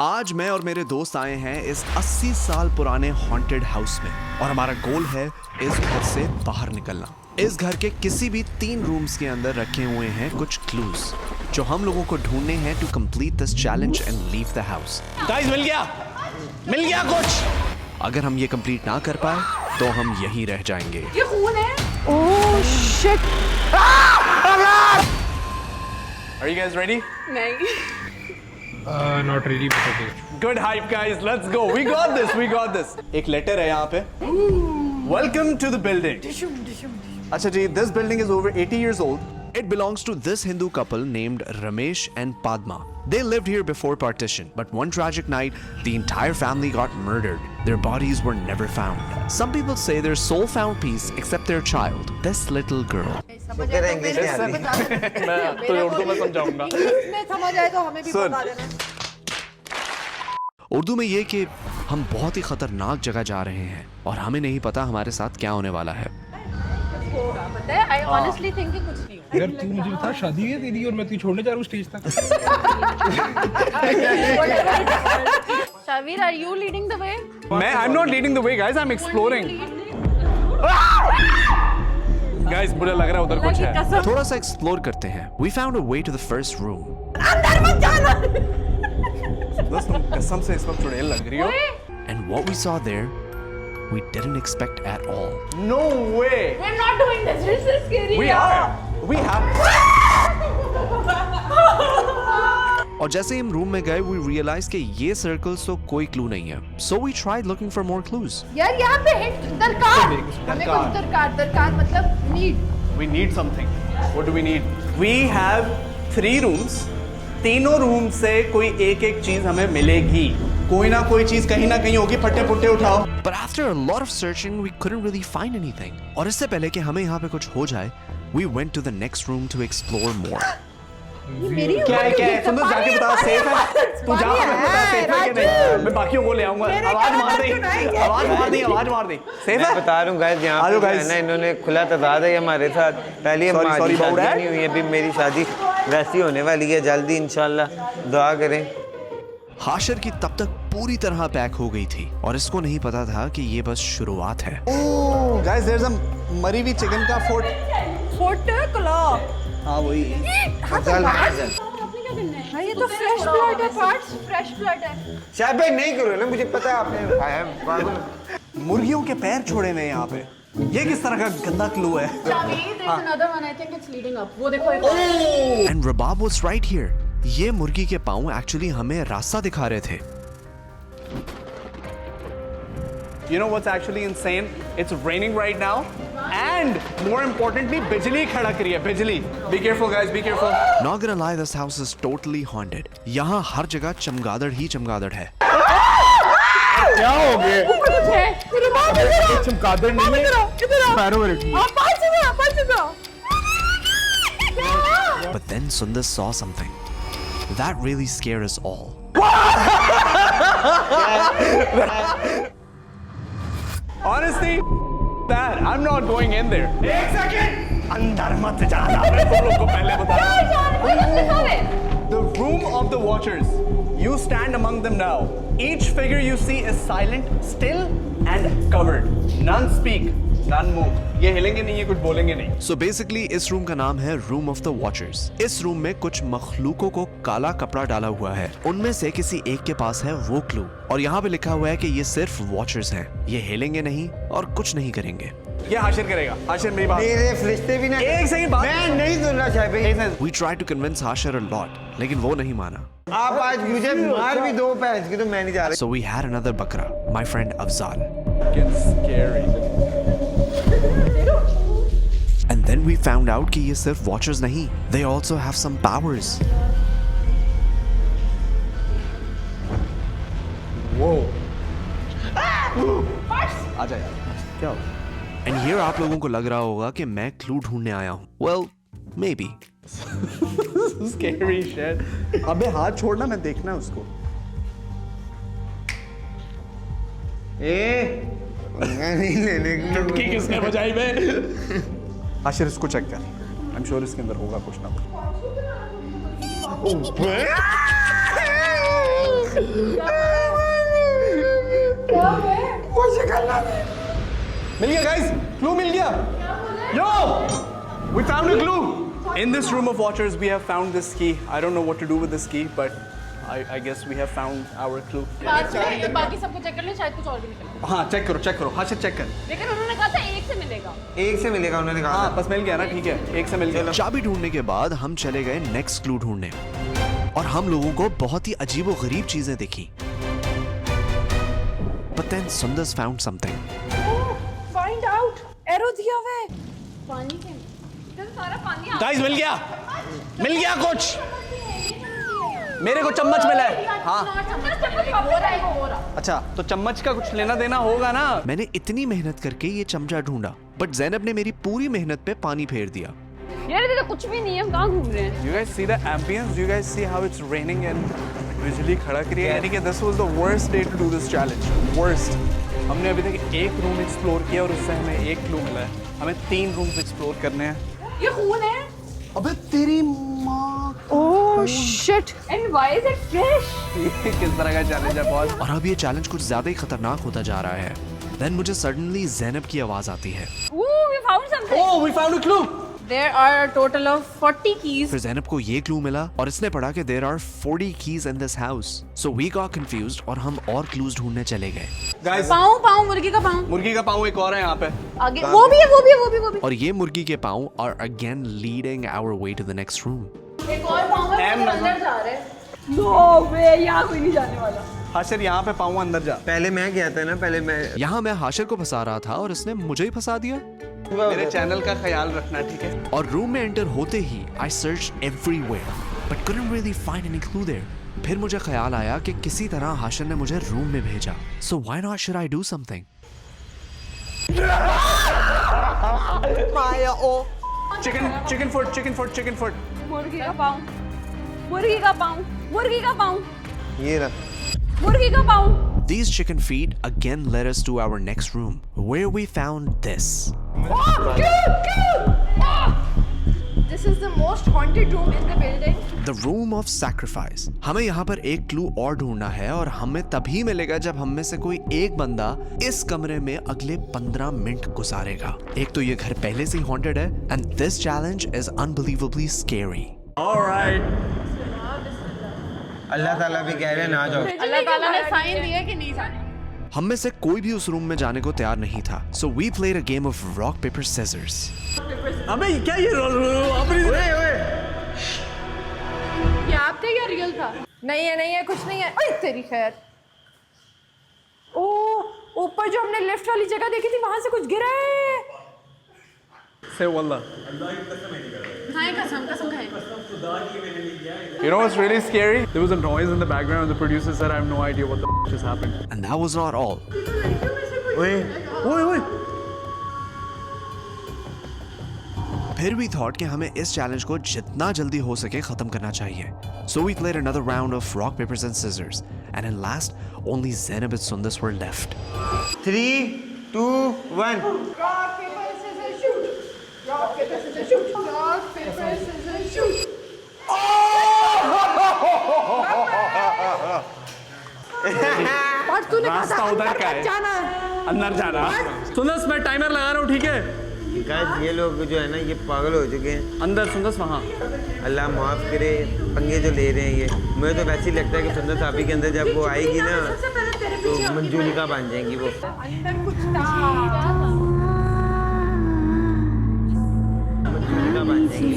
आज मैं और मेरे दोस्त आए हैं इस 80 साल पुराने हॉन्टेड हाउस में और हमारा गोल है इस घर से बाहर निकलना। इस घर के किसी भी 3 रूम्स के अंदर रखे हुए हैं कुछ क्लूज जो हम लोगों को ढूंढने हैं to complete this challenge and leave the house. Guys मिल गया कुछ। अगर हम ये कंप्लीट ना कर पाए तो हम यहीं रह जाएंगे। ये खून है। Oh shit. Are you guys ready? नहीं। Not really, but okay. Good hype, guys. Let's go. We got this. We got this. एक लेटर है यहाँ पे. Welcome to the building. अच्छा जी, this building is over 80 years old. It belongs to this Hindu couple named Ramesh and Padma. They lived here before partition, but one tragic night, the entire family got murdered. Their bodies were never found. Some people say their soul found peace except their child, this little girl. शुक्र है English में आती है। मैं तो उर्दू में समझाऊंगा. इसमें समझ आए तो हमें भी बता देना। उर्दू में ये कि हम बहुत ही खतरनाक जगह जा रहे हैं और हमें नहीं पता हमारे साथ क्या होने वाला है। पता है, I honestly think कि कुछ नहीं हो। यार तू मुझे बता, शादी है तेरी और मैं तुझे छोड़ने जा रहा हूँ स्टेज तक। Shavir, are you leading the way? I'm not leading the way, guys. I'm exploring. Guys, मुझे लग रहा है उधर कुछ है. थोड़ा सा एक्सप्लोर करते हैं। We found a way to the first room. अंदर मत जाना। दोस्त तुम कसम से इस वक्त चुड़ैल लग रही हो. And what we saw there, we didn't expect at all. No way. We're not doing this. This is scary. We are. We have. और जैसे ही हम रूम में गए, we realized कि ये सर्कल्स तो कोई क्लू नहीं है. So we tried looking for more clues. यार यहाँ पे हिंट दरकार। हमें कुछ दरकार मतलब need. We need something. What do we need? We have 3 rooms. तीनों रूम से कोई एक चीज हमें मिलेगी. कोई ना कोई चीज कहीं ना कहीं होगी. फट्टे पुट्टे उठाओ. But after a lot of searching, we couldn't really find anything. और इससे पहले कि हमें यहाँ पे कुछ हो जाए, we went to the next room to explore more. ये मेरी क्या है सुन तो जाके बता. सेफ है. तू जा के बता सेफ है कि नहीं. मैं बाकियों को ले आऊंगा. आवाज मार दे. सेफ मैं है. बता रहा हूँ गाइस, यहाँ पे है ना, इन्होंने खुला तजाद है हमारे साथ. पहले हमारी शादी नहीं हुई, अभी मेरी शादी वैसी होने वाली है जल्दी इंशाल्लाह. दुआ करें. हाशिर की तब तक पूरी तरह पैक हो गई थी और इसको नहीं पता था कि ये बस शुरुआत है. Guys, there's a मरी हुई चिकन का फोर्ट क्लॉक। हाँ वही. चल हाँ ये तो फ्रेश ब्लड है, पार्ट्स फ्रेश ब्लड है। शायद नहीं करो ना, मुझे पता है आपने खाया है पागल. मुर्गियों के पैर छोड़े हुए यहाँ पे. ये किस तरह का गंदा क्लू है. There's another one. I think it's leading up. वो देखो एक। And Rabab was right here. ये मुर्गी के पाँव एक्चुअली हमें रास्ता दिखा रहे थे. You know what's actually insane? It's raining right now, and more importantly, बिजली खड़क रही है. बिजली. Be careful, guys. Be careful. Not gonna lie, this house is totally haunted. यहाँ हर जगह चमगादड़ ही चमगादड़ है. क्या हो गया? कुछ है। मेरी माँ इधर आ। चमगादड़ नहीं है. इधर आ। पैरों में रखी है. आप पास इधर आओ। But then Sundar saw something. That really scared us all. Honestly, that I'm not going in there. एक सेकंड. अंदर मत जाना. मैं तुम लोग को पहले बता. The room of the watchers. You stand among them now. Each figure you see is silent, still, and covered. None speak. None move. ये हिलेंगे नहीं, ये कुछ बोलेंगे नहीं. So basically, इस रूम का नाम है Room of the Watchers. इस रूम में कुछ मखलूकों को काला कपड़ा डाला हुआ है. उनमें से किसी एक के पास है वो क्लू और यहाँ पे लिखा हुआ है कि ये सिर्फ वॉचर्स हैं. ये हिलेंगे नहीं और कुछ नहीं करेंगे. ये हाशिर करेगा. हाशिर मेरी बात. मेरे फरिश्ते भी ना. एक सेकंड बात. मैं नहीं सुनना शायद. We tried to convince Hashir a lot, लेकिन वो नहीं माना. आप आज मुझे मार भी दो पैंच की तो मैं नहीं जा रहा. So we had another bakra, my friend Afzal. It's scary. And then we found out कि ये सिर्फ watchers नहीं, they also have some powers. Whoa. आ जा यार. क्या हो? And here आप लोगों को लग रहा होगा कि मैं क्लू ढूंढने आया हूँ. Well, maybe. Scary shit. अबे हाथ छोड़ना, मैं देखना है उसको. मैं नहीं लेने की. चुटकी किसने बजाई बे? आशिर इसको चेक कर. I'm sure इसके अंदर होगा कुछ ना कुछ. मिल गया गाइस, क्लू मिल गया. Yo, we found a clue. In this room of watchers, we have found this key. I don't know what to do with this key, but I guess we have found our clue. बाकी सबको check कर ले, शायद कुछ और भी निकले. हाँ, चेक करो. हाँ, चेक कर. लेकिन उन्होंने कहा था एक से मिलेगा. एक से मिलेगा उन्होंने कहा हाँ, था। बस मिल गया ना, ठीक है. एक से मिल गया. चाबी ढूंढने के बाद हम चले गए नेक्स्ट क्लू ढूंढने और हम लोगों को बहुत ही अजीबो गरीब चीजें दिखी. But then Sundas found something. Find out. Arrow दिया हुआ है. पानी के इधर सारा पानी आ. गाइस, मिल गया कुछ. मेरे को चम्मच मिला है. हाँ. अच्छा, तो चम्मच का कुछ लेना देना होगा ना. मैंने इतनी मेहनत करके ये चमचा ढूंढा, बट जैनब ने मेरी पूरी मेहनत पे पानी फेर दिया. यार ये तो कुछ भी नहीं है, हम कहाँ घूम रहे हैं? You guys see the ambience? Do you guys see how it's raining and बिजली खड़क रही है? यानी कि this was the worst day to do this challenge. Worst. हमने अभी तक एक रूम एक्सप्लोर किया और उससे हमें एक क्लू मिला है. हमें 3 रूम्स एक्सप्लोर करने हैं. ये खून है. अबे तेरी माँ. Oh shit! And why is it fresh? ये किस तरह का चैलेंज है बॉस? और अब ये चैलेंज कुछ ज्यादा ही खतरनाक होता जा रहा है. देन मुझे सडनली जैनब की आवाज आती है. Ooh, we found something. Oh, we found a clue. There are a total of 40 keys. फिर जैनब को ये क्लू मिला और इसने पढ़ा कि there are 40 keys in this house. So we got confused और हम और क्लूज ढूंढने चले गए. Guys, पाँव मुर्गी का पाँव. मुर्गी का पाँव एक और है यहाँ पे. आगे वो भी. और ये मुर्गी के पाँव are again leading our way to the next room. एक और पाँव है, M वो नंबर. अंदर जा रहे हैं. No way, यहाँ कोई नहीं जाने वाला. हाँ सर, यहाँ पे पाँव अंदर जा. पहले मैं गया था ना, पहले मैं यहाँ मैं हाशिर को फंसा रहा था और इसने मुझे ही फंसा दिया. मेरे चैनल का ख्याल रखना, ठीक है? और रूम में एंटर होते ही I searched everywhere but couldn't really find any clue there. फिर मुझे ख्याल आया कि किसी तरह हाशिर ने मुझे रूम में भेजा. So why not should I do something? Chicken foot. मुर्गी का पाँव. ये रहा। मुर्गी का पाँव. These chicken feet again led us to our next room where we found this. This is the most haunted room in the building. The room of sacrifice. हमें यहाँ पर एक क्लू और ढूंढना है और हमें तभी मिलेगा जब हम में से कोई एक बंदा इस कमरे में अगले 15 मिनट गुजारेगा. एक तो ये घर पहले से ही haunted है and this challenge is unbelievably scary. All right. अल्लाह ताला भी कह रहे हैं ना जाओ। अल्लाह ताला ने साइन दिया कि नहीं जाने. हम में से कोई भी उस रूम में जाने को तैयार नहीं था. So we played a game of rock paper scissors. अबे क्या ये ये आप थे या रियल था? नहीं है कुछ नहीं है. ओए तेरी खैर. ओ ऊपर जो हमने लिफ्ट वाली जगह देखी थी वहां से कुछ गिरा है. Say wallah. खाएं कसम खाएं. You know what's really scary? There was a noise in the background and the producer said, I have no idea what the just happened. And that was not all. ओए फिर भी thought कि हमें इस challenge को जितना जल्दी हो सके खत्म करना चाहिए. So we played another round of rock papers and scissors, and in last, only Zainab and Sundas were left. 3, 2, 1. Rock paper scissors shoot. Rock paper scissors shoot. Rock paper scissors shoot. रास्ता उधर का है. अंदर जाना. सुंदस मैं timer लगा रहा हूँ, ठीक है? गाइस ये लोग जो है ना ये पागल हो चुके हैं. अंदर सुंदस वहाँ. अल्लाह माफ करे, पंगे जो ले रहे हैं ये. मुझे तो वैसे ही लगता है कि सुंदर साहबी के अंदर जब वो आएगी ना तो मंजूलिका बन जाएंगी वो. अंदर कुछ था. मंजूलिका बन जाएंगी.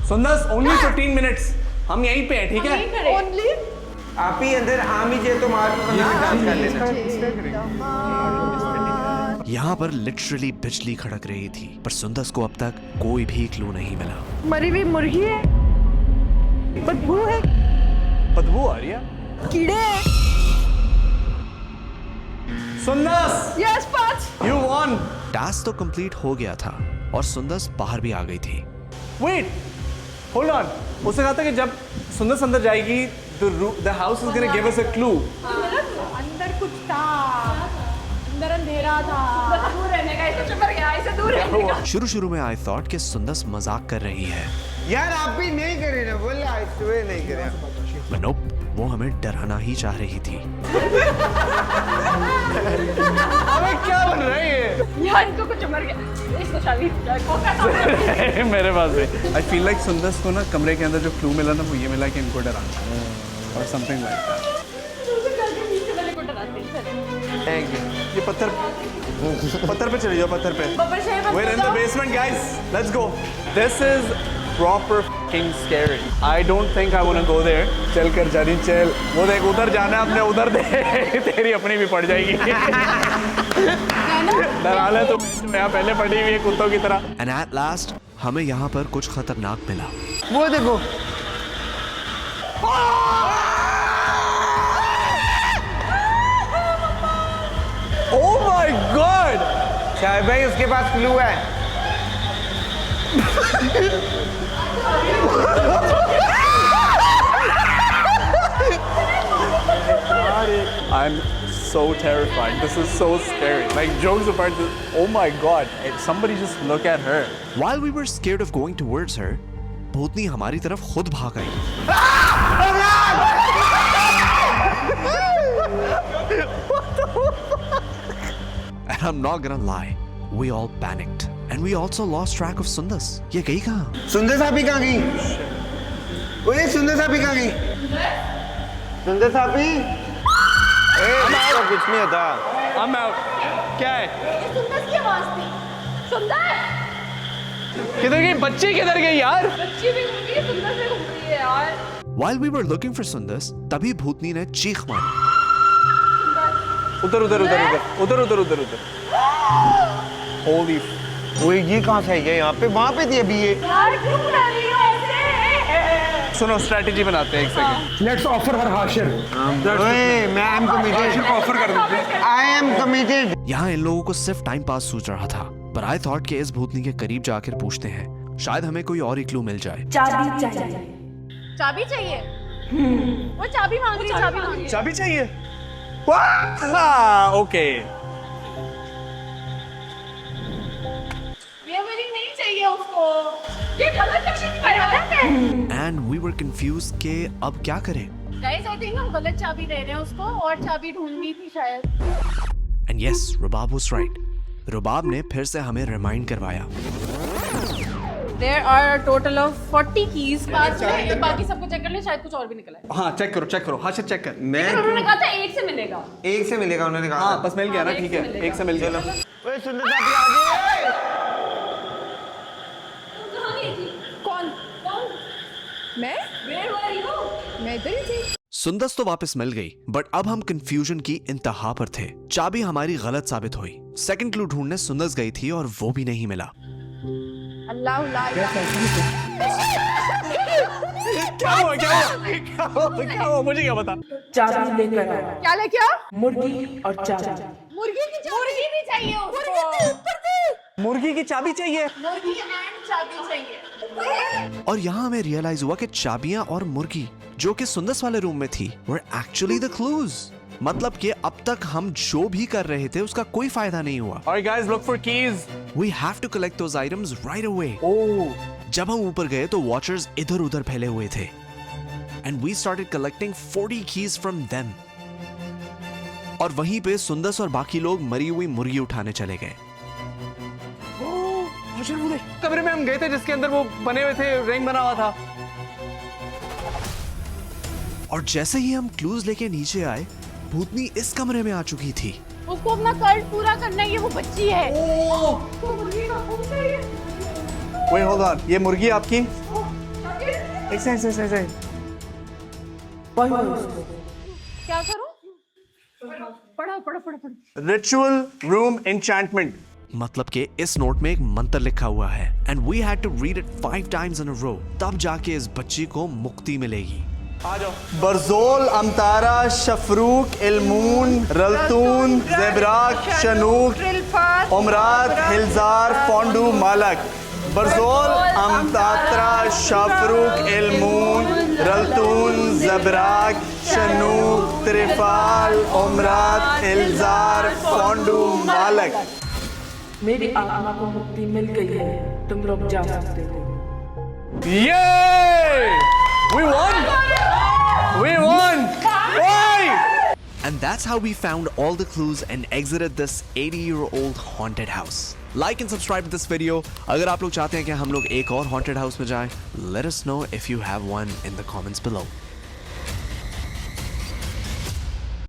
Sundas only 15 minutes. हम यहीं पे हैं, ठीक है? Only. आप ही अंदर आम ही जे तो मार 15 मिनट डांस कर लेना. यहाँ पर लिटरली बिजली खड़क रही थी, पर सुंदस को अब तक कोई भी क्लू नहीं मिला. मरी हुई मुर्गी है. बदबू है. बदबू आ रही है. कीड़े हैं. Sundas, Yes, Patch. you won. Task तो कंप्लीट हो गया था और सुंदस बाहर भी आ गई थी. Wait, hold on. उसने कहा था कि जब सुंदस अंदर जाएगी, the house is gonna give us a clue. अंदर कुछ था. अंदर अंधेरा था. दूर रहने का. इसे चुप कर गया. इसे दूर रहने का. शुरू में आई थॉट कि सुंदस मजाक कर रही है. यार आप भी नहीं करे ना, बोला सुबह नहीं करे। But nope, वो हमें डराना ही चाह रही थी। अबे क्या बन रहा है ये? यार इनको कुछ मर गया। इसको चाबी मेरे पास है। I feel like सुंदस को ना कमरे के अंदर जो क्लू मिला ना वो ये मिला कि इनको डराना और something like that। Thank you. ये पत्थर पे चले जाओ, पत्थर पे। We're in the basement, guys. Let's go. This is proper fucking scary. I don't think I want to go there. चल कर जानी चल। वो देख उधर जाना है अपने, उधर दे। तेरी अपनी भी पड़ जाएगी। डरा ले तो यहाँ पहले पड़ी हुई है कुत्तों की तरह। And at last हमें यहाँ पर कुछ खतरनाक मिला। वो देखो। Oh my God! शायद भाई उसके पास क्लू है। I'm so terrified. This is so scary. Like jokes apart, oh my God! Somebody just look at her. While we were scared of going towards her, भूतनी हमारी तरफ खुद भाग आई। And I'm not gonna lie, we all panicked, and we also lost track of Sundas. ये गई कहाँ? सुंदर साहब कहाँ गई? ओए सुंदर साहब कहाँ गई? सुंदर साहब कुछ नहीं होता। I'm out. क्या है? सुंदर की आवाज थी। सुंदर किधर गई? बच्ची किधर गई यार? बच्ची भी घूम रही है, सुंदर भी घूम रही है यार। While we were looking for Sundas, तभी भूतनी ने चीख मारी। उधर उधर उधर उधर उधर उधर उधर उधर। Holy ओए ये कहाँ से आई है यहाँ पे? वहाँ पे थी अभी ये। यार क्यों बुला रही हो ऐसे? सुनो स्ट्रेटेजी बनाते हैं एक सेकंड। लेट्स ऑफर हर हाशिर। ओए मैं am committed। ऑफर कर देते हैं। I am committed। यहाँ इन लोगों को सिर्फ टाइम पास सूझ रहा था, पर I thought कि इस भूतनी के करीब जाकर पूछते हैं, शायद हमें कोई और ही क्लू मिल जाए। चाबी चाहिए। चाबी चाहिए? वो चाबी मांग रही है, चाबी मांग रही है। चाबी चाहिए? ओके। वेयरिंग नहीं चाहिए उसको। ये गलत चाबी निकाला है। And we were confused कि अब क्या करें? गाइस आई थिंक हम गलत चाबी दे रहे हैं उसको और चाबी ढूंढनी थी शायद। And yes, Rubab was right. रुबाब ने फिर से हमें रिमाइंड करवाया। There are a total of 40 keys पास में, बाकी सबको चेक कर ले, शायद कुछ और भी निकला है। हाँ चेक करो हाँ चेक कर। मैं उन्होंने कहा था एक से मिलेगा। एक से मिलेगा उन्होंने कहा। हाँ बस मिल गया ना, ठीक है एक से मिल गया। ओए सुंदर साहब आ गए। कहाँ गई थी? कौन? मैं? Where were you? मैं इधर ही थी। सुंदस तो वापस मिल गई, बट अब हम कंफ्यूजन की इंतहा पर थे। चाबी हमारी गलत साबित हुई। सेकंड क्लू ढूंढने सुंदस गई थी और वो भी नहीं मिला। अल्लाह क्या हुआ मुझे क्या पता। चाबी लेकर आया। क्या लेके आ? मुर्गी और चाबी। मुर्गी भी चाहिए उसको। मुर्गी की चाबी चाहिए? मुर्गी एंड चाबी चाहिए। और यहाँ हमें रियलाइज हुआ कि चाबियां और मुर्गी जो कि सुंदस वाले रूम में थी were actually the clues। मतलब कि अब तक हम जो भी कर रहे थे उसका कोई फायदा नहीं हुआ। Alright guys, look for keys. We have to collect those items right away। Oh. जब हम ऊपर गए तो वॉचर्स इधर उधर फैले हुए थे and we started collecting 40 keys from them। और वहीं पे सुंदस और बाकी लोग मरी हुई मुर्गी उठाने चले गए। कमरे में हम गए थे जिसके अंदर वो बने हुए थे, रिंग बना हुआ था। और जैसे ही हम क्लूज लेके नीचे आए, भूतनी इस कमरे में आ चुकी थी। उसको अपना कर्ज पूरा करना है, ये वो बच्ची है। उसको मुर्गी का खून चाहिए। Wait, hold on. ये मुर्गी आपकी? एक सेकंड। क्या करूं? पढ़ो। Ritual room enchantment. मतलब कि इस नोट में एक मंत्र लिखा हुआ है and we had to read it 5 times in a row। तब जाके इस बच्ची को मुक्ति मिलेगी। आ जाओ। बरजोल, अमतारा, शफरूक, इल्मून, रल्तून, ज़ेबराक, शनूक, उमरात, हिलजार, फोंडू, मालक। बरजोल, अमतारा, शफरूक, इल्मून, रल्तून, ज़ेबराक, शनूक, त्रिफाल, उमरात, हिलजार, फोंडू, मालक। मेरी आत्मा को मुक्ति मिल गई है, तुम लोग जा सकते हो। Yay! We won! We won! Why? And that's how we found all the clues and exited this 80-year-old haunted house. Like and subscribe to this video. अगर आप लोग चाहते हैं कि हम लोग एक और haunted house में जाएं, let us know if you have one in the comments below.